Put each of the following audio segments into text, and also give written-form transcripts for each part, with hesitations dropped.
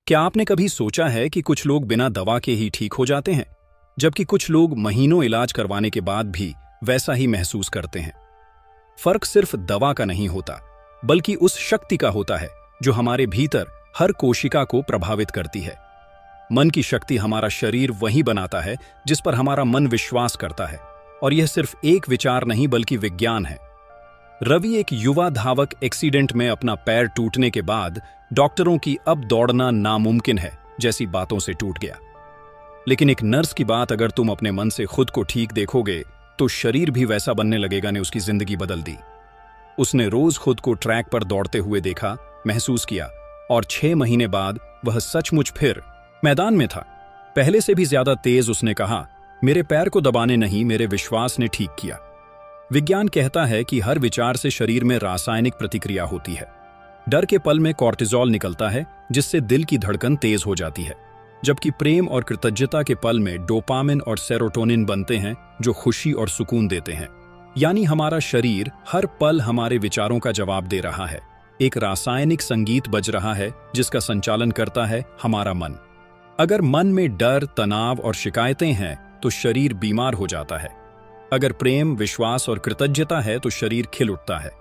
क्या आपने कभी सोचा है कि कुछ लोग बिना दवा के ही ठीक हो जाते हैं, जबकि कुछ लोग महीनों इलाज करवाने के बाद भी वैसा ही महसूस करते हैं? फर्क सिर्फ दवा का नहीं होता, बल्कि उस शक्ति का होता है जो हमारे भीतर हर कोशिका को प्रभावित करती है। मन की शक्ति हमारा शरीर वही बनाता है जिस पर हमारा मन विश्वास करता है, और यह सिर्फ एक विचार नहीं बल्कि विज्ञान है। रवि एक युवा धावक एक्सीडेंट में अपना पैर टूटने के बाद डॉक्टरों की अब दौड़ना नामुमकिन है जैसी बातों से टूट गया। लेकिन एक नर्स की बात अगर तुम अपने मन से खुद को ठीक देखोगे तो शरीर भी वैसा बनने लगेगा ने उसकी जिंदगी बदल दी। उसने रोज खुद को ट्रैक पर दौड़ते हुए देखा, महसूस किया, और 6 महीने बाद वह सचमुच फिर मैदान में था। पहले से भी ज्यादा तेज उसने कहा, मेरे पैर को दबाने नहीं, मेरे विश्वास ने ठीक किया। विज्ञान कहता है कि हर विचार से शरीर में रासायनिक प्रतिक्रिया होती है। डर के पल में कॉर्टिजोल निकलता है जिससे दिल की धड़कन तेज हो जाती है, जबकि प्रेम और कृतज्ञता के पल में डोपामिन और सेरोटोनिन बनते हैं जो खुशी और सुकून देते हैं। यानी हमारा शरीर हर पल हमारे विचारों का जवाब दे रहा है। एक रासायनिक संगीत बज रहा है जिसका संचालन करता है हमारा मन। अगर मन में डर, तनाव और शिकायतें हैं तो शरीर बीमार हो जाता है। अगर प्रेम, विश्वास और कृतज्ञता है तो शरीर खिल उठता है।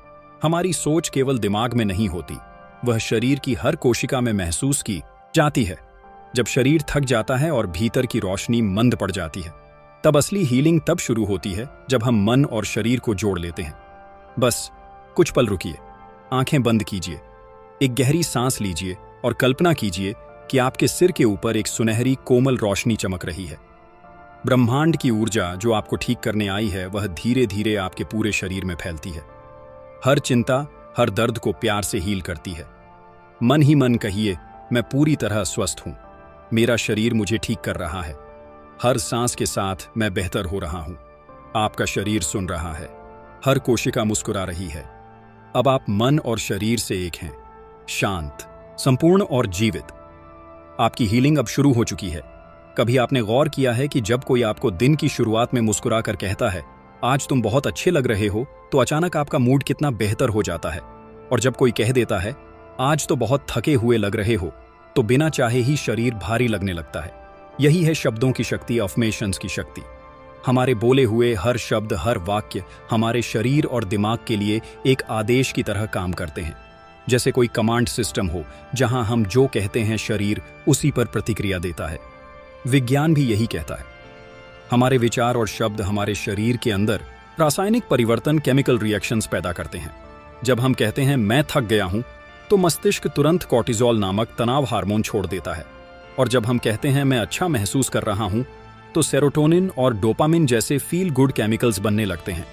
हमारी सोच केवल दिमाग में नहीं होती, वह शरीर की हर कोशिका में महसूस की जाती है। जब शरीर थक जाता है और भीतर की रोशनी मंद पड़ जाती है, तब असली हीलिंग तब शुरू होती है जब हम मन और शरीर को जोड़ लेते हैं। बस कुछ पल रुकिए, आंखें बंद कीजिए, एक गहरी सांस लीजिए और कल्पना कीजिए कि आपके सिर के ऊपर एक सुनहरी कोमल रोशनी चमक रही है। ब्रह्मांड की ऊर्जा जो आपको ठीक करने आई है वह धीरे धीरे आपके पूरे शरीर में फैलती है। हर चिंता, हर दर्द को प्यार से हील करती है। मन ही मन कहिए, मैं पूरी तरह स्वस्थ हूं, मेरा शरीर मुझे ठीक कर रहा है, हर सांस के साथ मैं बेहतर हो रहा हूं। आपका शरीर सुन रहा है, हर कोशिका मुस्कुरा रही है। अब आप मन और शरीर से एक हैं, शांत, संपूर्ण और जीवित। आपकी हीलिंग अब शुरू हो चुकी है। कभी आपने गौर किया है कि जब कोई आपको दिन की शुरुआत में मुस्कुरा कर कहता है, आज तुम बहुत अच्छे लग रहे हो, तो अचानक आपका मूड कितना बेहतर हो जाता है। और जब कोई कह देता है, आज तो बहुत थके हुए लग रहे हो, तो बिना चाहे ही शरीर भारी लगने लगता है। यही है शब्दों की शक्ति, अफर्मेशंस की शक्ति। हमारे बोले हुए हर शब्द, हर वाक्य हमारे शरीर और दिमाग के लिए एक आदेश की तरह काम करते हैं। जैसे कोई कमांड सिस्टम हो जहां हम जो कहते हैं शरीर उसी पर प्रतिक्रिया देता है। विज्ञान भी यही कहता है। हमारे विचार और शब्द हमारे शरीर के अंदर रासायनिक परिवर्तन, केमिकल रिएक्शंस पैदा करते हैं। जब हम कहते हैं मैं थक गया हूं, तो मस्तिष्क तुरंत कॉर्टिजोल नामक तनाव हार्मोन छोड़ देता है। और जब हम कहते हैं मैं अच्छा महसूस कर रहा हूं, तो सेरोटोनिन और डोपामिन जैसे फील गुड केमिकल्स बनने लगते हैं।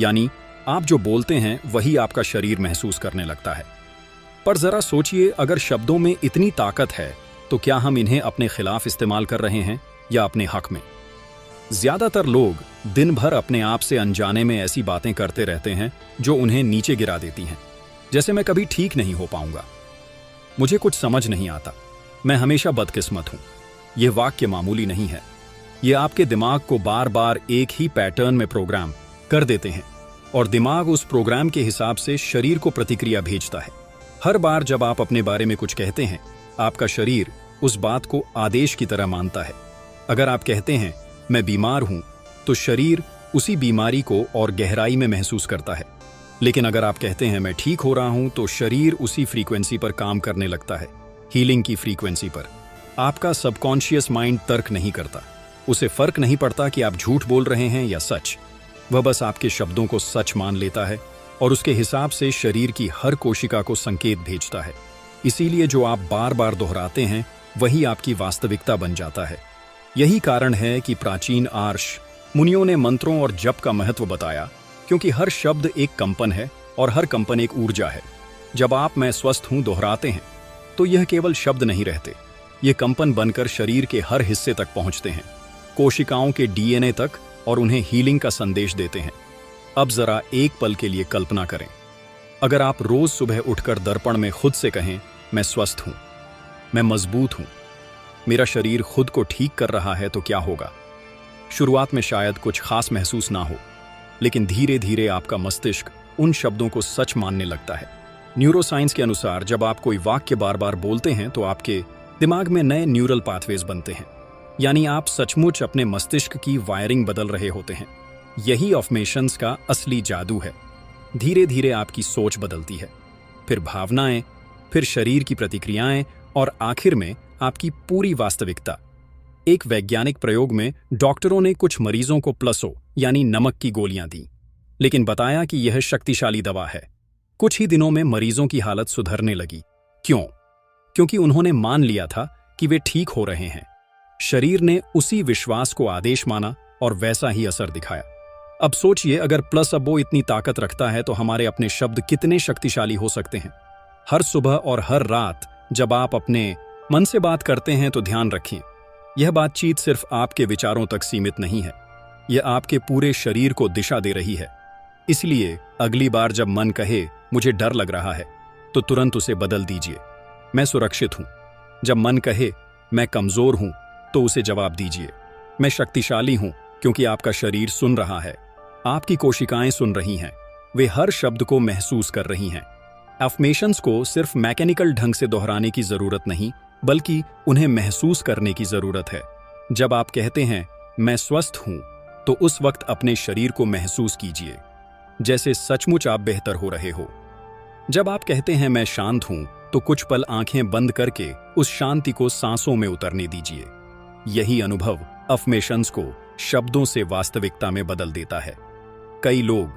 यानी आप जो बोलते हैं वही आपका शरीर महसूस करने लगता है। पर जरा सोचिए, अगर शब्दों में इतनी ताकत है तो क्या हम इन्हें अपने खिलाफ इस्तेमाल कर रहे हैं या अपने हक में? ज्यादातर लोग दिन भर अपने आप से अनजाने में ऐसी बातें करते रहते हैं जो उन्हें नीचे गिरा देती हैं। जैसे मैं कभी ठीक नहीं हो पाऊंगा, मुझे कुछ समझ नहीं आता, मैं हमेशा बदकिस्मत हूं। यह वाक्य मामूली नहीं है। ये आपके दिमाग को बार बार एक ही पैटर्न में प्रोग्राम कर देते हैं, और दिमाग उस प्रोग्राम के हिसाब से शरीर को प्रतिक्रिया भेजता है। हर बार जब आप अपने बारे में कुछ कहते हैं, आपका शरीर उस बात को आदेश की तरह मानता है। अगर आप कहते हैं मैं बीमार हूं, तो शरीर उसी बीमारी को और गहराई में महसूस करता है। लेकिन अगर आप कहते हैं मैं ठीक हो रहा हूं, तो शरीर उसी फ्रीक्वेंसी पर काम करने लगता है, हीलिंग की फ्रीक्वेंसी पर। आपका सबकॉन्शियस माइंड तर्क नहीं करता, उसे फर्क नहीं पड़ता कि आप झूठ बोल रहे हैं या सच। वह बस आपके शब्दों को सच मान लेता है और उसके हिसाब से शरीर की हर कोशिका को संकेत भेजता है। इसीलिए जो आप बार बार दोहराते हैं वही आपकी वास्तविकता बन जाता है। यही कारण है कि प्राचीन आर्ष मुनियों ने मंत्रों और जप का महत्व बताया, क्योंकि हर शब्द एक कंपन है और हर कंपन एक ऊर्जा है। जब आप मैं स्वस्थ हूं दोहराते हैं, तो यह केवल शब्द नहीं रहते, ये कंपन बनकर शरीर के हर हिस्से तक पहुंचते हैं, कोशिकाओं के डीएनए तक, और उन्हें हीलिंग का संदेश देते हैं। अब जरा एक पल के लिए कल्पना करें, अगर आप रोज सुबह उठकर दर्पण में खुद से कहें मैं स्वस्थ हूं, मैं मजबूत हूं, मेरा शरीर खुद को ठीक कर रहा है, तो क्या होगा? शुरुआत में शायद कुछ खास महसूस ना हो, लेकिन धीरे धीरे आपका मस्तिष्क उन शब्दों को सच मानने लगता है। न्यूरोसाइंस के अनुसार जब आप कोई वाक्य बार बार बोलते हैं तो आपके दिमाग में नए न्यूरल पाथवेज बनते हैं, यानी आप सचमुच अपने मस्तिष्क की वायरिंग बदल रहे होते हैं। यही अफर्मेशंस का असली जादू है। धीरे धीरे आपकी सोच बदलती है, फिर भावनाएं, फिर शरीर की प्रतिक्रियाएं और आखिर में आपकी पूरी वास्तविकता। एक वैज्ञानिक प्रयोग में डॉक्टरों ने कुछ मरीजों को प्लसो यानी नमक की गोलियां दी, लेकिन बताया कि यह शक्तिशाली दवा है। कुछ ही दिनों में मरीजों की हालत सुधरने लगी। क्यों? क्योंकि उन्होंने मान लिया था कि वे ठीक हो रहे हैं। शरीर ने उसी विश्वास को आदेश माना और वैसा ही असर दिखाया। अब सोचिए, अगर प्लेसबो इतनी ताकत रखता है तो हमारे अपने शब्द कितने शक्तिशाली हो सकते हैं। हर सुबह और हर रात जब आप अपने मन से बात करते हैं तो ध्यान रखें, यह बातचीत सिर्फ आपके विचारों तक सीमित नहीं है, यह आपके पूरे शरीर को दिशा दे रही है। इसलिए अगली बार जब मन कहे मुझे डर लग रहा है, तो तुरंत उसे बदल दीजिए, मैं सुरक्षित हूं। जब मन कहे मैं कमजोर हूं, तो उसे जवाब दीजिए, मैं शक्तिशाली हूं, क्योंकि आपका शरीर सुन रहा है, आपकी कोशिकाएं सुन रही हैं, वे हर शब्द को महसूस कर रही हैं। अफर्मेशंस को सिर्फ मैकेनिकल ढंग से दोहराने की जरूरत नहीं, बल्कि उन्हें महसूस करने की जरूरत है। जब आप कहते हैं मैं स्वस्थ हूं, तो उस वक्त अपने शरीर को महसूस कीजिए जैसे सचमुच आप बेहतर हो रहे हो। जब आप कहते हैं मैं शांत हूं, तो कुछ पल आंखें बंद करके उस शांति को सांसों में उतरने दीजिए। यही अनुभव अफर्मेशंस को शब्दों से वास्तविकता में बदल देता है। कई लोग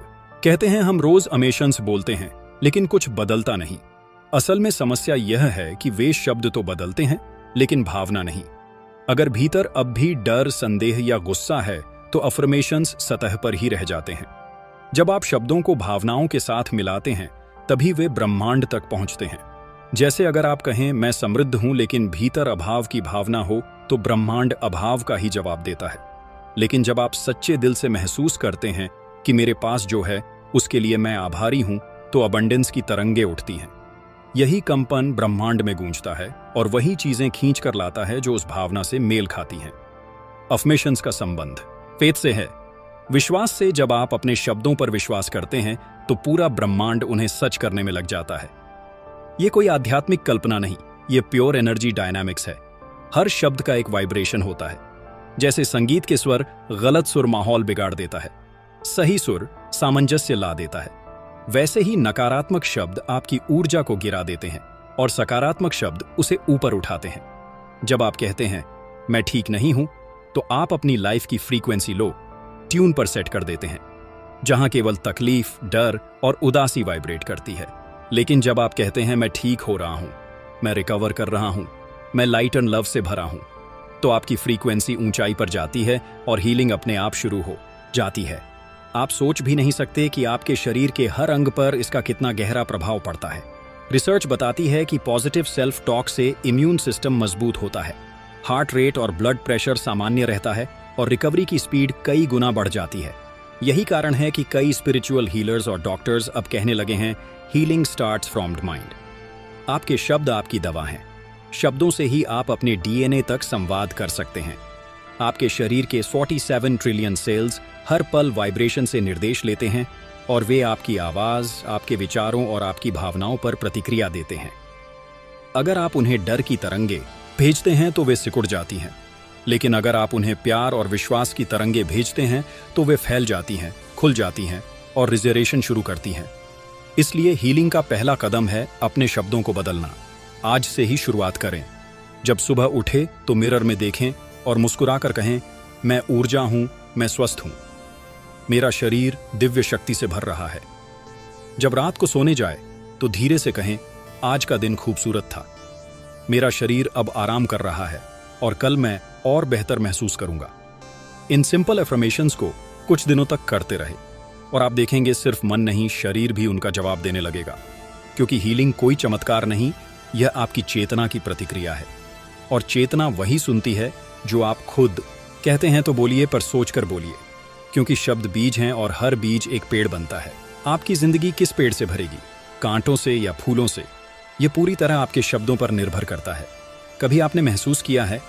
कहते हैं हम रोज अफर्मेशंस बोलते हैं, लेकिन कुछ बदलता नहीं। असल में समस्या यह है कि वे शब्द तो बदलते हैं, लेकिन भावना नहीं। अगर भीतर अब भी डर, संदेह या गुस्सा है, तो अफर्मेशंस सतह पर ही रह जाते हैं। जब आप शब्दों को भावनाओं के साथ मिलाते हैं, तभी वे ब्रह्मांड तक पहुंचते हैं। जैसे अगर आप कहें मैं समृद्ध हूं, लेकिन भीतर अभाव की भावना हो, तो ब्रह्मांड अभाव का ही जवाब देता है। लेकिन जब आप सच्चे दिल से महसूस करते हैं कि मेरे पास जो है उसके लिए मैं आभारी हूं, तो अबंडेंस की तरंगें उठती हैं। यही कंपन ब्रह्मांड में गूंजता है और वही चीजें खींच कर लाता है जो उस भावना से मेल खाती हैं। अफर्मेशंस का संबंध फेथ से है, विश्वास से। जब आप अपने शब्दों पर विश्वास करते हैं, तो पूरा ब्रह्मांड उन्हें सच करने में लग जाता है। ये कोई आध्यात्मिक कल्पना नहीं, ये प्योर एनर्जी डायनामिक्स है। हर शब्द का एक वाइब्रेशन होता है। जैसे संगीत के स्वर गलत सुर माहौल बिगाड़ देता है, सही सुर सामंजस्य ला देता है, वैसे ही नकारात्मक शब्द आपकी ऊर्जा को गिरा देते हैं और सकारात्मक शब्द उसे ऊपर उठाते हैं। जब आप कहते हैं मैं ठीक नहीं हूं, तो आप अपनी लाइफ की फ्रीक्वेंसी लो ट्यून पर सेट कर देते हैं, जहां केवल तकलीफ, डर और उदासी वाइब्रेट करती है। लेकिन जब आप कहते हैं मैं ठीक हो रहा हूं, मैं रिकवर कर रहा हूं, मैं लाइट एंड लव से भरा हूं, तो आपकी फ्रीक्वेंसी ऊंचाई पर जाती है और हीलिंग अपने आप शुरू हो जाती है। आप सोच भी नहीं सकते कि आपके शरीर के हर अंग पर इसका कितना गहरा प्रभाव पड़ता है। रिसर्च बताती है कि पॉजिटिव सेल्फ टॉक से इम्यून सिस्टम मजबूत होता है, हार्ट रेट और ब्लड प्रेशर सामान्य रहता है और रिकवरी की स्पीड कई गुना बढ़ जाती है। यही कारण है कि कई स्पिरिचुअल हीलर्स और डॉक्टर्स अब कहने लगे हैं healing starts from the mind. आपके शब्द आपकी दवा हैं। शब्दों से ही आप अपने डीएनए तक संवाद कर सकते हैं। आपके शरीर के 47 ट्रिलियन सेल्स हर पल वाइब्रेशन से निर्देश लेते हैं और वे आपकी आवाज, आपके विचारों और आपकी भावनाओं पर प्रतिक्रिया देते हैं। अगर आप उन्हें डर की तरंगे भेजते हैं तो वे सिकुड़ जाती हैं, लेकिन अगर आप उन्हें प्यार और विश्वास की तरंगे भेजते हैं तो वे फैल जाती हैं, खुल जाती हैं और रिजरेशन शुरू करती हैं। इसलिए हीलिंग का पहला कदम है अपने शब्दों को बदलना। आज से ही शुरुआत करें। जब सुबह उठे तो मिरर में देखें और मुस्कुराकर कहें मैं ऊर्जा हूं, मैं स्वस्थ हूं, मेरा शरीर दिव्य शक्ति से भर रहा है। जब रात को सोने जाए तो धीरे से कहें आज का दिन खूबसूरत था, मेरा शरीर अब आराम कर रहा है और कल मैं और बेहतर महसूस करूंगा। इन सिंपल अफर्मेशंस को कुछ दिनों तक करते रहे और आप देखेंगे सिर्फ मन नहीं, शरीर भी उनका जवाब देने लगेगा। क्योंकि हीलिंग कोई चमत्कार नहीं, यह आपकी चेतना की प्रतिक्रिया है और चेतना वही सुनती है जो आप खुद कहते हैं। तो बोलिए, पर सोचकर बोलिए, क्योंकि शब्द बीज हैं और हर बीज एक पेड़ बनता है। आपकी जिंदगी किस पेड़ से भरेगी, कांटों से या फूलों से, यह पूरी तरह आपके शब्दों पर निर्भर करता है। कभी आपने महसूस किया है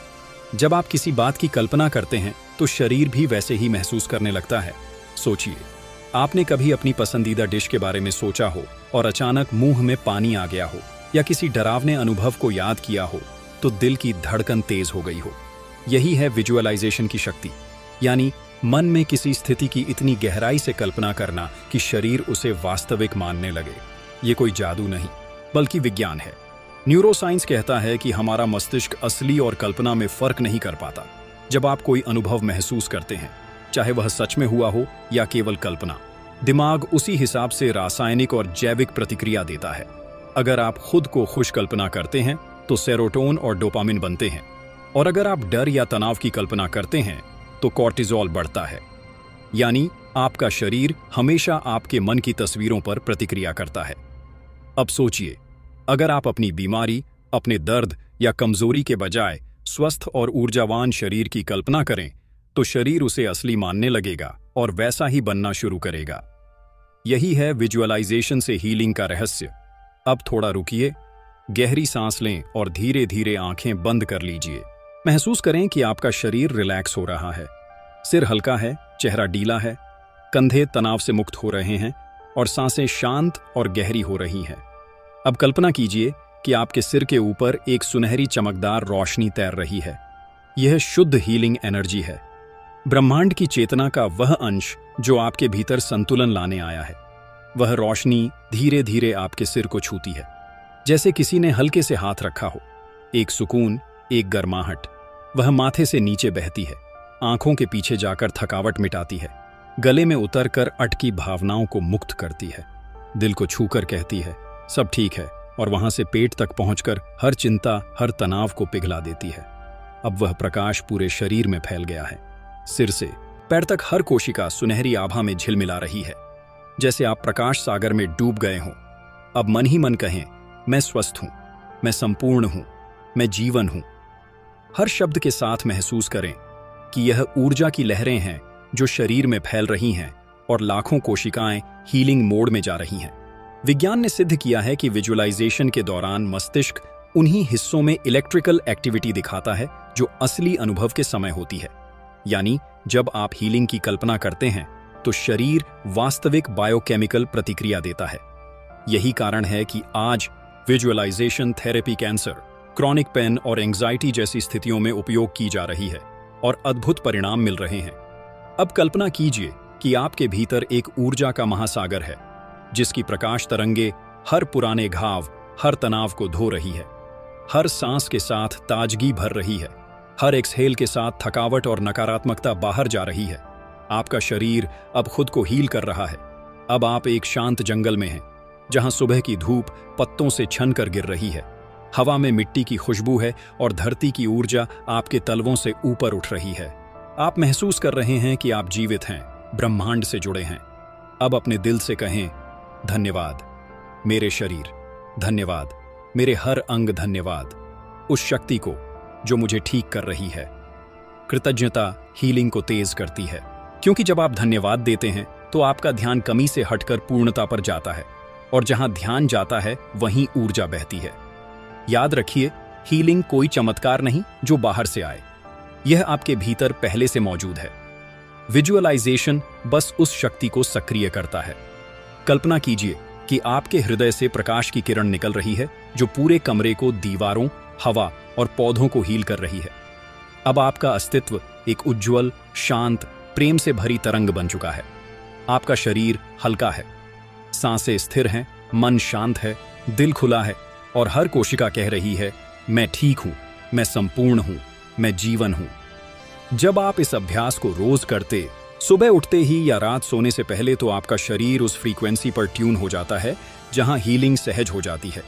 जब आप किसी बात की कल्पना करते हैं तो शरीर भी वैसे ही महसूस करने लगता है? सोचिए, आपने कभी अपनी पसंदीदा डिश के बारे में सोचा हो और अचानक मुंह में पानी आ गया हो, या किसी डरावने अनुभव को याद किया हो तो दिल की धड़कन तेज हो गई हो। यही है विजुअलाइजेशन की शक्ति, यानी मन में किसी स्थिति की इतनी गहराई से कल्पना करना कि शरीर उसे वास्तविक मानने लगे। ये कोई जादू नहीं, बल्कि विज्ञान है। न्यूरोसाइंस कहता है कि हमारा मस्तिष्क असली और कल्पना में फर्क नहीं कर पाता। जब आप कोई अनुभव महसूस करते हैं, चाहे वह सच में हुआ हो या केवल कल्पना, दिमाग उसी हिसाब से रासायनिक और जैविक प्रतिक्रिया देता है। अगर आप खुद को खुश कल्पना करते हैं तो सेरोटोन और डोपामिन बनते हैं, और अगर आप डर या तनाव की कल्पना करते हैं तो कॉर्टिजोल बढ़ता है। यानी आपका शरीर हमेशा आपके मन की तस्वीरों पर प्रतिक्रिया करता है। अब सोचिए, अगर आप अपनी बीमारी, अपने दर्द या कमजोरी के बजाय स्वस्थ और ऊर्जावान शरीर की कल्पना करें, तो शरीर उसे असली मानने लगेगा और वैसा ही बनना शुरू करेगा। यही है विजुअलाइजेशन से हीलिंग का रहस्य। अब थोड़ा रुकिए, गहरी सांस लें और धीरे धीरे आंखें बंद कर लीजिए। महसूस करें कि आपका शरीर रिलैक्स हो रहा है, सिर हल्का है, चेहरा ढीला है, कंधे तनाव से मुक्त हो रहे हैं और सांसें शांत और गहरी हो रही हैं। अब कल्पना कीजिए कि आपके सिर के ऊपर एक सुनहरी चमकदार रोशनी तैर रही है। यह शुद्ध हीलिंग एनर्जी है, ब्रह्मांड की चेतना का वह अंश जो आपके भीतर संतुलन लाने आया है। वह रोशनी धीरे धीरे आपके सिर को छूती है, जैसे किसी ने हल्के से हाथ रखा हो। एक सुकून, एक गर्माहट। वह माथे से नीचे बहती है, आंखों के पीछे जाकर थकावट मिटाती है, गले में उतरकर अटकी भावनाओं को मुक्त करती है, दिल को छूकर कहती है सब ठीक है, और वहां से पेट तक पहुंचकर हर चिंता, हर तनाव को पिघला देती है। अब वह प्रकाश पूरे शरीर में फैल गया है। सिर से पैर तक हर कोशिका सुनहरी आभा में झिलमिला रही है, जैसे आप प्रकाश सागर में डूब गए हों। अब मन ही मन कहें, मैं स्वस्थ हूं, मैं संपूर्ण हूं, मैं जीवन हूं। हर शब्द के साथ महसूस करें कि यह ऊर्जा की लहरें हैं जो शरीर में फैल रही हैं और लाखों कोशिकाएं हीलिंग मोड में जा रही हैं। विज्ञान ने सिद्ध किया है कि विजुअलाइजेशन के दौरान मस्तिष्क उन्हीं हिस्सों में इलेक्ट्रिकल एक्टिविटी दिखाता है जो असली अनुभव के समय होती है। यानी जब आप हीलिंग की कल्पना करते हैं तो शरीर वास्तविक बायोकेमिकल प्रतिक्रिया देता है। यही कारण है कि आज visualization therapy cancer, chronic pain और एंजाइटी जैसी स्थितियों में उपयोग की जा रही है और अद्भुत परिणाम मिल रहे हैं। अब कल्पना कीजिए कि आपके भीतर एक ऊर्जा का महासागर है, जिसकी प्रकाश तरंगे हर पुराने घाव, हर तनाव को धो रही है, हर सांस के साथ ताजगी भर रही है, हर एक्सहेल के साथ थकावट और नकारात्मकता बाहर जा रही है। आपका शरीर अब खुद को हील कर रहा है। अब आप एक शांत जंगल में हैं, जहां सुबह की धूप पत्तों से छन कर गिर रही है, हवा में मिट्टी की खुशबू है और धरती की ऊर्जा आपके तलवों से ऊपर उठ रही है। आप महसूस कर रहे हैं कि आप जीवित हैं, ब्रह्मांड से जुड़े हैं। अब अपने दिल से कहें, धन्यवाद मेरे शरीर, धन्यवाद मेरे हर अंग, धन्यवाद उस शक्ति को जो मुझे ठीक कर रही है। कृतज्ञता हीलिंग को तेज करती है, क्योंकि जब आप धन्यवाद देते हैं तो आपका ध्यान कमी से हटकर पूर्णता पर जाता है, और जहां ध्यान जाता है वहीं ऊर्जा बहती है। याद रखिए, हीलिंग कोई चमत्कार नहीं जो बाहर से आए, यह आपके भीतर पहले से मौजूद है। विजुअलाइजेशन बस उस शक्ति को सक्रिय करता है। कल्पना कीजिए कि आपके हृदय से प्रकाश की किरण निकल रही है जो पूरे कमरे को, दीवारों, हवा और पौधों को हील कर रही है। अब आपका अस्तित्व एक उज्ज्वल, शांत, प्रेम से भरी तरंग बन चुका है। आपका शरीर हल्का है, सांसें स्थिर हैं, मन शांत है, दिल खुला है और हर कोशिका कह रही है, मैं ठीक हूं, मैं संपूर्ण हूं, मैं जीवन हूं। जब आप इस अभ्यास को रोज करते, सुबह उठते ही या रात सोने से पहले, तो आपका शरीर उस फ्रीक्वेंसी पर ट्यून हो जाता है जहां हीलिंग सहज हो जाती है।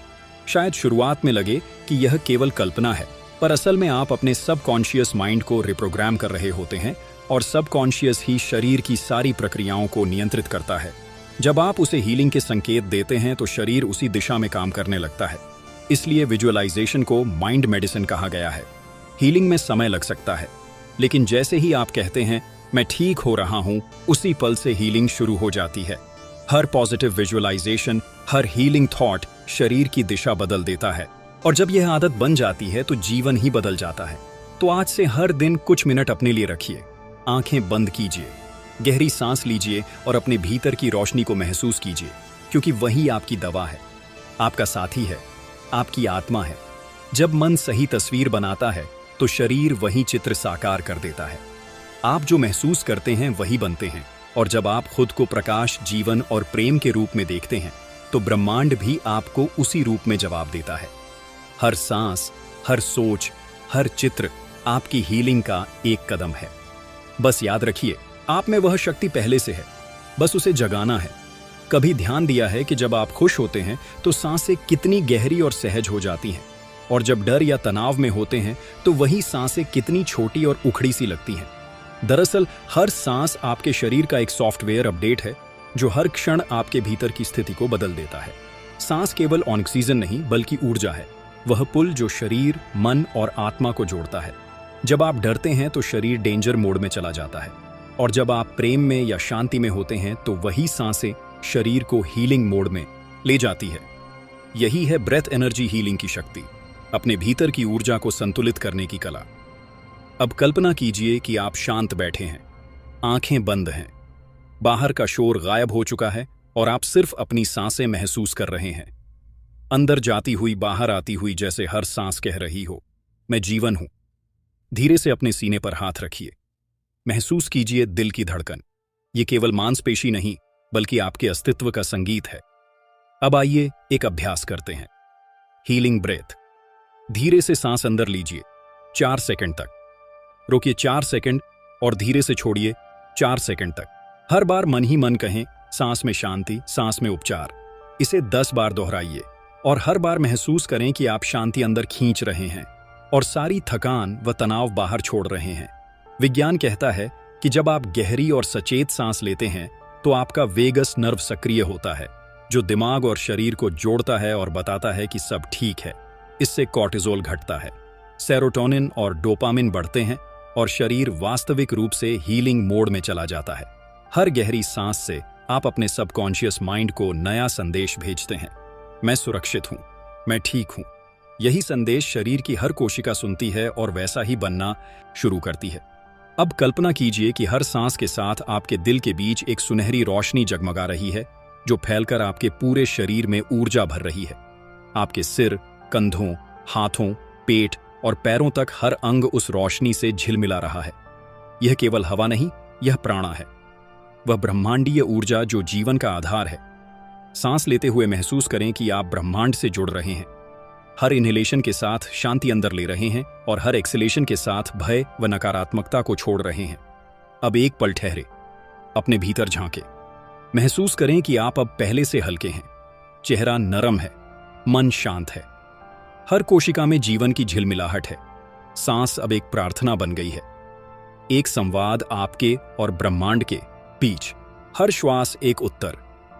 शायद शुरुआत में लगे कि यह केवल कल्पना है, पर असल में आप अपने सबकॉन्शियस माइंड को रिप्रोग्राम कर रहे होते हैं, और सबकॉन्शियस ही शरीर की सारी प्रक्रियाओं को नियंत्रित करता है। जब आप उसे हीलिंग के संकेत देते हैं तो शरीर उसी दिशा में काम करने लगता है। इसलिए विजुअलाइजेशन को माइंड मेडिसिन कहा गया है। हीलिंग में समय लग सकता है, लेकिन जैसे ही आप कहते हैं मैं ठीक हो रहा हूं, उसी पल से हीलिंग शुरू हो जाती है। हर positive visualisation, her healing thought शरीर की दिशा बदल देता है, और जब यह आदत बन जाती है तो जीवन ही बदल जाता है। तो आज से हर दिन कुछ मिनट अपने लिए रखिए, आंखें बंद कीजिए, गहरी सांस लीजिए और अपने भीतर की रोशनी को महसूस कीजिए, क्योंकि वही आपकी दवा है, आपका साथी है, आपकी आत्मा है। जब मन सही तस्वीर बनाता है तो शरीर वही चित्र साकार कर देता है। आप जो महसूस करते हैं वही बनते हैं, और जब आप खुद को प्रकाश, जीवन और प्रेम के रूप में देखते हैं तो ब्रह्मांड भी आपको उसी रूप में जवाब देता है। हर सांस, हर सोच, हर चित्र आपकी हीलिंग का एक कदम है। बस याद रखिए, आप में वह शक्ति पहले से है, बस उसे जगाना है। कभी ध्यान दिया है कि जब आप खुश होते हैं तो सांसें कितनी गहरी और सहज हो जाती हैं, और जब डर या तनाव में होते हैं तो वही सांसें कितनी छोटी और उखड़ी सी लगती हैं। दरअसल हर सांस आपके शरीर का एक सॉफ्टवेयर अपडेट है जो हर क्षण आपके भीतर की स्थिति को बदल देता है। सांस केवल ऑक्सीजन नहीं बल्कि ऊर्जा है, वह पुल जो शरीर, मन और आत्मा को जोड़ता है। जब आप डरते हैं तो शरीर डेंजर मोड में चला जाता है, और जब आप प्रेम में या शांति में होते हैं तो वही सांसें शरीर को हीलिंग मोड में ले जाती है। यही है ब्रेथ एनर्जी हीलिंग की शक्ति, अपने भीतर की ऊर्जा को संतुलित करने की कला। अब कल्पना कीजिए कि आप शांत बैठे हैं, आंखें बंद हैं, बाहर का शोर गायब हो चुका है और आप सिर्फ अपनी सांसें महसूस कर रहे हैं। अंदर जाती हुई, बाहर आती हुई, जैसे हर सांस कह रही हो, मैं जीवन हूं। धीरे से अपने सीने पर हाथ रखिए, महसूस कीजिए दिल की धड़कन। ये केवल मांसपेशी नहीं बल्कि आपके अस्तित्व का संगीत है। अब आइए एक अभ्यास करते हैं, हीलिंग ब्रेथ। धीरे से सांस अंदर लीजिए 4 सेकंड तक, रोकिए 4 सेकंड और धीरे से छोड़िए 4 सेकंड तक। हर बार मन ही मन कहें, सांस में शांति, सांस में उपचार। इसे 10 बार दोहराइए और हर बार महसूस करें कि आप शांति अंदर खींच रहे हैं और सारी थकान व तनाव बाहर छोड़ रहे हैं। विज्ञान कहता है कि जब आप गहरी और सचेत सांस लेते हैं तो आपका वेगस नर्व सक्रिय होता है, जो दिमाग और शरीर को जोड़ता है और बताता है कि सब ठीक है। इससे कॉर्टिसोल घटता है, सेरोटोनिन और डोपामिन बढ़ते हैं और शरीर वास्तविक रूप से हीलिंग मोड में चला जाता है। हर गहरी सांस से आप अपने सबकॉन्शियस माइंड को नया संदेश भेजते हैं, मैं सुरक्षित हूं, मैं ठीक हूं। यही संदेश शरीर की हर कोशिका सुनती है और वैसा ही बनना शुरू करती है। अब कल्पना कीजिए कि हर सांस के साथ आपके दिल के बीच एक सुनहरी रोशनी जगमगा रही है, जो फैलकर आपके पूरे शरीर में ऊर्जा भर रही है। आपके सिर, कंधों, हाथों, पेट और पैरों तक हर अंग उस रोशनी से झिलमिला रहा है। यह केवल हवा नहीं, यह प्राणा है, वह ब्रह्मांडीय ऊर्जा जो जीवन का आधार है। सांस लेते हुए महसूस करें कि आप ब्रह्मांड से जुड़ रहे हैं। हर इनहेलेशन के साथ शांति अंदर ले रहे हैं और हर एक्सहेलेशन के साथ भय व नकारात्मकता को छोड़ रहे हैं। अब एक पल ठहरे, अपने भीतर झांके, महसूस करें कि आप अब पहले से हल्के हैं, चेहरा नरम है, मन शांत है, हर कोशिका में जीवन की झिलमिलाहट है। सांस अब एक प्रार्थना बन गई है, एक संवाद आपके और ब्रह्मांड के बीच। हर श्वास एक उत्तर,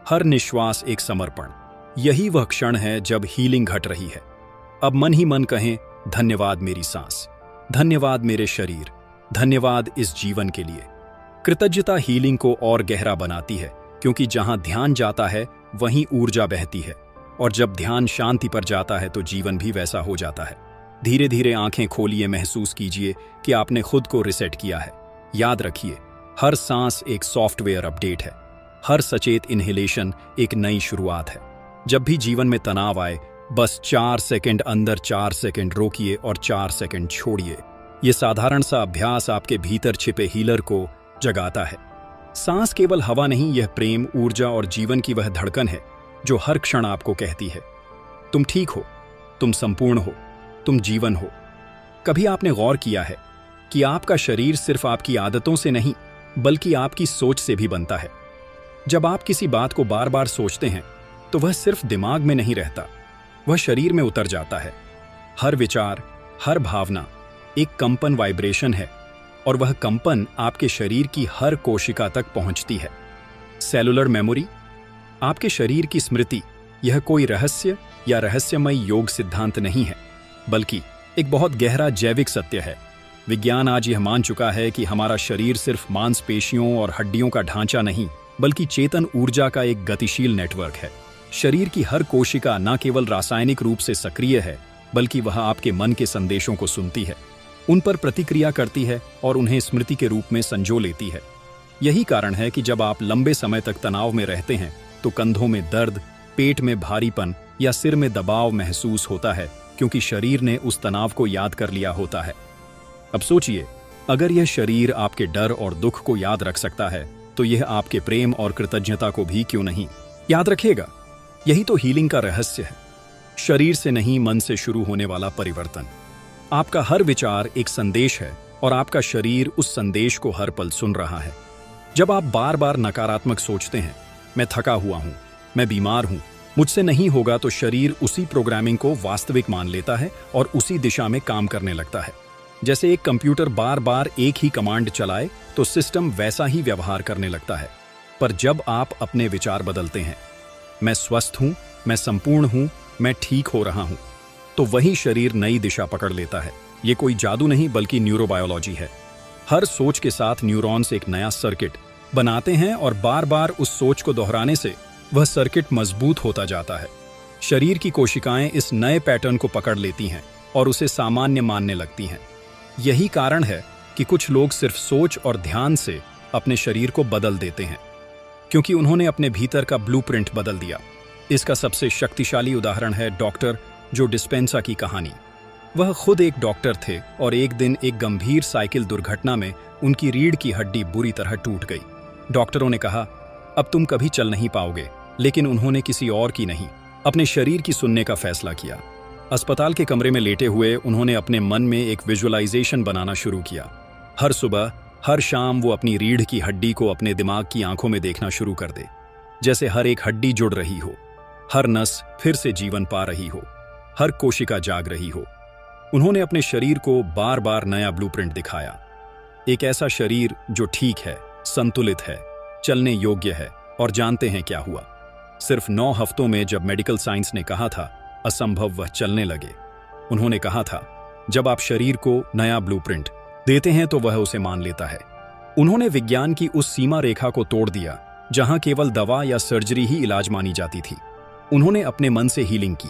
हर निश्वास एक समर्पण। यही वह क्षण है जब हीलिंग घट रही है। अब मन ही मन कहें, धन्यवाद मेरी सांस, धन्यवाद मेरे शरीर, धन्यवाद इस जीवन के लिए। कृतज्ञता हीलिंग को और गहरा बनाती है, क्योंकि जहां ध्यान जाता है वहीं ऊर्जा बहती है, और जब ध्यान शांति पर जाता है तो जीवन भी वैसा हो जाता है। धीरे धीरे आंखें खोलिए, महसूस कीजिए कि आपने खुद को रिसेट किया है। याद रखिए, हर सांस एक सॉफ्टवेयर अपडेट है, हर सचेत इनहेलेशन एक नई शुरुआत है। जब भी जीवन में तनाव आए, बस 4 सेकंड अंदर, 4 सेकंड रोकिए और 4 सेकंड छोड़िए। ये साधारण सा अभ्यास आपके भीतर छिपे हीलर को जगाता है। सांस केवल हवा नहीं, यह प्रेम, ऊर्जा और जीवन की वह धड़कन है जो हर क्षण आपको कहती है, तुम ठीक हो, तुम संपूर्ण हो, तुम जीवन हो। कभी आपने गौर किया है कि आपका शरीर सिर्फ आपकी आदतों से नहीं बल्कि आपकी सोच से भी बनता है? जब आप किसी बात को बार बार सोचते हैं तो वह सिर्फ दिमाग में नहीं रहता, वह शरीर में उतर जाता है। हर विचार, हर भावना एक कंपन, वाइब्रेशन है, और वह कंपन आपके शरीर की हर कोशिका तक पहुंचती है। सेलुलर मेमोरी, आपके शरीर की स्मृति, यह कोई रहस्य या रहस्यमय योग सिद्धांत नहीं है, बल्कि एक बहुत गहरा जैविक सत्य है। विज्ञान आज यह मान चुका है कि हमारा शरीर सिर्फ मांसपेशियों और हड्डियों का ढांचा नहीं, बल्कि चेतन ऊर्जा का एक गतिशील नेटवर्क है। शरीर की हर कोशिका न केवल रासायनिक रूप से सक्रिय है, बल्कि वह आपके मन के संदेशों को सुनती है, उन पर प्रतिक्रिया करती है और उन्हें स्मृति के रूप में संजो लेती है। यही कारण है कि जब आप लंबे समय तक तनाव में रहते हैं तो कंधों में दर्द, पेट में भारीपन या सिर में दबाव महसूस होता है, क्योंकि शरीर ने उस तनाव को याद कर लिया होता है। अब सोचिए, अगर यह शरीर आपके डर और दुख को याद रख सकता है, तो यह आपके प्रेम और कृतज्ञता को भी क्यों नहीं याद रखेगा। यही तो हीलिंग का रहस्य है। शरीर से नहीं, मन से शुरू होने वाला परिवर्तन। आपका हर विचार एक संदेश है और आपका शरीर उस संदेश को हर पल सुन रहा है। जब आप बार बार नकारात्मक सोचते हैं, मैं थका हुआ हूं, मैं बीमार हूं, मुझसे नहीं होगा, तो शरीर उसी प्रोग्रामिंग को वास्तविक मान लेता है और उसी दिशा में काम करने लगता है। जैसे एक कंप्यूटर बार बार एक ही कमांड चलाए तो सिस्टम वैसा ही व्यवहार करने लगता है। पर जब आप अपने विचार बदलते हैं, मैं स्वस्थ हूं, मैं संपूर्ण हूं, मैं ठीक हो रहा हूं, तो वही शरीर नई दिशा पकड़ लेता है। ये कोई जादू नहीं, बल्कि न्यूरोबायोलॉजी है। हर सोच के साथ न्यूरॉन्स एक नया सर्किट बनाते हैं और बार बार उस सोच को दोहराने से वह सर्किट मजबूत होता जाता है। शरीर की कोशिकाएं इस नए पैटर्न को पकड़ लेती हैं और उसे सामान्य मानने लगती हैं। यही कारण है कि कुछ लोग सिर्फ सोच और ध्यान से अपने शरीर को बदल देते हैं, क्योंकि उन्होंने अपने भीतर का ब्लूप्रिंट बदल दिया। इसका सबसे शक्तिशाली उदाहरण है डॉक्टर जो डिस्पेंसा की कहानी। वह खुद एक डॉक्टर थे और एक दिन एक गंभीर साइकिल दुर्घटना में उनकी रीढ़ की हड्डी बुरी तरह टूट गई। डॉक्टरों ने कहा, अब तुम कभी चल नहीं पाओगे, लेकिन उन्होंने किसी और की नहीं, अपने शरीर की सुनने का फैसला किया। अस्पताल के कमरे में लेटे हुए उन्होंने अपने मन में एक विजुअलाइजेशन बनाना शुरू किया। हर सुबह, हर शाम वो अपनी रीढ़ की हड्डी को अपने दिमाग की आंखों में देखना शुरू कर दे, जैसे हर एक हड्डी जुड़ रही हो, हर नस फिर से जीवन पा रही हो, हर कोशिका जाग रही हो। उन्होंने अपने शरीर को बार बार नया ब्लूप्रिंट दिखाया, एक ऐसा शरीर जो ठीक है, संतुलित है, चलने योग्य है। और जानते हैं क्या हुआ? सिर्फ 9 हफ्तों में जब मेडिकल साइंस ने कहा था असंभव, वह चलने लगे। उन्होंने कहा था, जब आप शरीर को नया ब्लूप्रिंट देते हैं तो वह उसे मान लेता है। उन्होंने विज्ञान की उस सीमा रेखा को तोड़ दिया जहां केवल दवा या सर्जरी ही इलाज मानी जाती थी। उन्होंने अपने मन से हीलिंग की।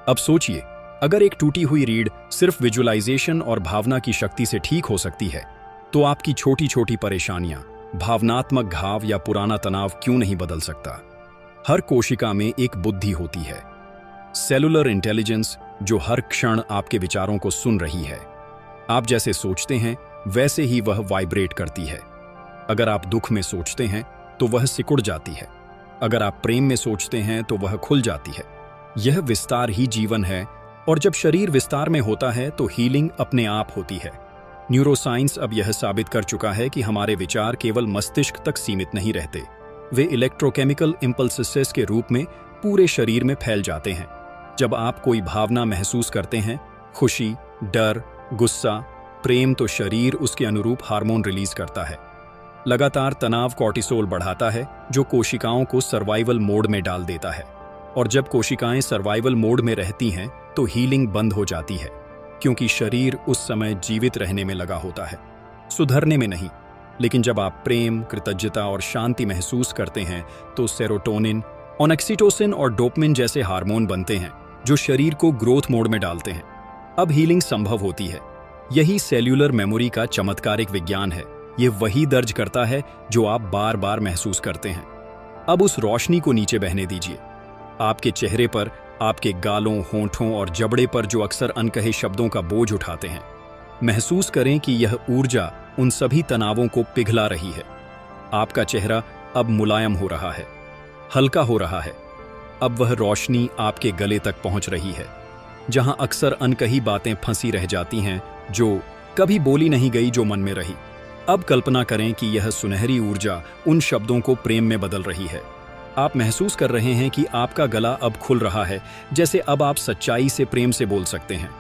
अब सोचिए, अगर एक टूटी हुई रीढ़ सिर्फ विजुअलाइजेशन और भावना की शक्ति से ठीक हो सकती है, तो आपकी छोटी छोटी परेशानियां, भावनात्मक घाव या पुराना तनाव क्यों नहीं बदल सकता? हर कोशिका में एक बुद्धि होती है, सेलुलर इंटेलिजेंस, जो हर क्षण आपके विचारों को सुन रही है। आप जैसे सोचते हैं वैसे ही वह वाइब्रेट करती है। अगर आप दुख में सोचते हैं तो वह सिकुड़ जाती है, अगर आप प्रेम में सोचते हैं तो वह खुल जाती है। यह विस्तार ही जीवन है, और जब शरीर विस्तार में होता है तो हीलिंग अपने आप होती है। न्यूरोसाइंस अब यह साबित कर चुका है कि हमारे विचार केवल मस्तिष्क तक सीमित नहीं रहते, वे इलेक्ट्रोकेमिकल इंपल्सेस के रूप में पूरे शरीर में फैल जाते हैं। जब आप कोई भावना महसूस करते हैं, खुशी, डर, गुस्सा, प्रेम, तो शरीर उसके अनुरूप हार्मोन रिलीज करता है। लगातार तनाव कॉर्टिसोल बढ़ाता है, जो कोशिकाओं को सर्वाइवल मोड में डाल देता है। और जब कोशिकाएं सर्वाइवल मोड में रहती हैं तो हीलिंग बंद हो जाती है, क्योंकि शरीर उस समय जीवित रहने में लगा होता है, सुधरने में नहीं। लेकिन जब आप प्रेम, कृतज्ञता और शांति महसूस करते हैं तो सेरोटोनिन, ऑक्सीटोसिन और डोपामिन जैसे हार्मोन बनते हैं, जो शरीर को ग्रोथ मोड में डालते हैं। अब हीलिंग संभव होती है। यही सेल्यूलर मेमोरी का चमत्कारिक विज्ञान है। यह वही दर्ज करता है जो आप बार बार महसूस करते हैं। अब उस रोशनी को नीचे बहने दीजिए, आपके चेहरे पर, आपके गालों, होंठों और जबड़े पर जो अक्सर अनकहे शब्दों का बोझ उठाते हैं। महसूस करें कि यह ऊर्जा उन सभी तनावों को पिघला रही है। आपका चेहरा अब मुलायम हो रहा है, हल्का हो रहा है। अब वह रोशनी आपके गले तक पहुंच रही है, जहां अक्सर अनकही बातें फंसी रह जाती हैं, जो कभी बोली नहीं गई, जो मन में रही। अब कल्पना करें कि यह सुनहरी ऊर्जा उन शब्दों को प्रेम में बदल रही है। आप महसूस कर रहे हैं कि आपका गला अब खुल रहा है, जैसे अब आप सच्चाई से, प्रेम से बोल सकते हैं।